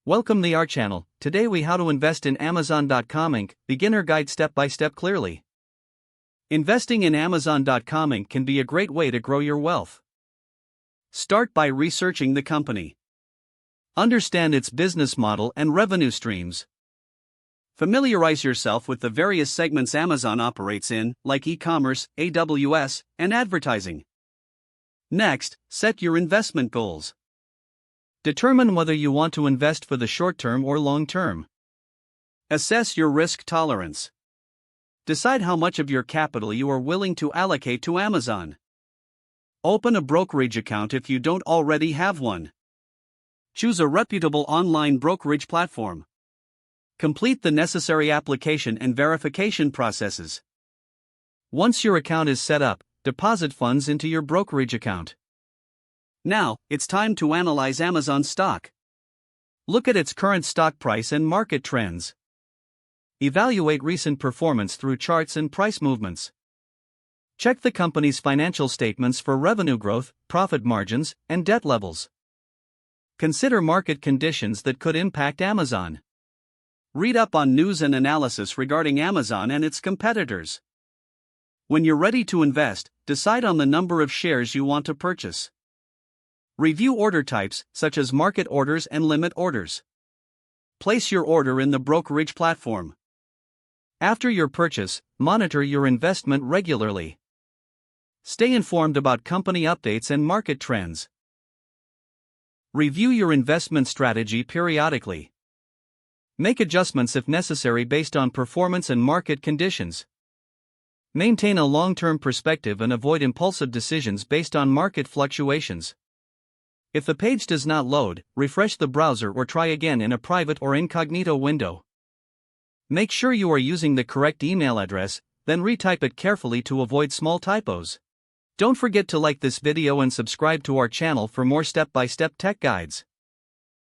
Welcome to our channel. Today we how to invest in Amazon.com Inc. Beginner guide step by step clearly. Investing in Amazon.com Inc. can be a great way to grow your wealth. Start by researching the company. Understand its business model and revenue streams. Familiarize yourself with the various segments Amazon operates in, like e-commerce, AWS, and advertising. Next, set your investment goals. Determine whether you want to invest for the short term or long term. Assess your risk tolerance. Decide how much of your capital you are willing to allocate to Amazon. Open a brokerage account if you don't already have one. Choose a reputable online brokerage platform. Complete the necessary application and verification processes. Once your account is set up, deposit funds into your brokerage account. Now, it's time to analyze Amazon stock. Look at its current stock price and market trends. Evaluate recent performance through charts and price movements. Check the company's financial statements for revenue growth, profit margins, and debt levels. Consider market conditions that could impact Amazon. Read up on news and analysis regarding Amazon and its competitors. When you're ready to invest, decide on the number of shares you want to purchase. Review order types, such as market orders and limit orders. Place your order in the brokerage platform. After your purchase, monitor your investment regularly. Stay informed about company updates and market trends. Review your investment strategy periodically. Make adjustments if necessary based on performance and market conditions. Maintain a long-term perspective and avoid impulsive decisions based on market fluctuations. If the page does not load, refresh the browser or try again in a private or incognito window. Make sure you are using the correct email address, then retype it carefully to avoid small typos. Don't forget to like this video and subscribe to our channel for more step-by-step tech guides.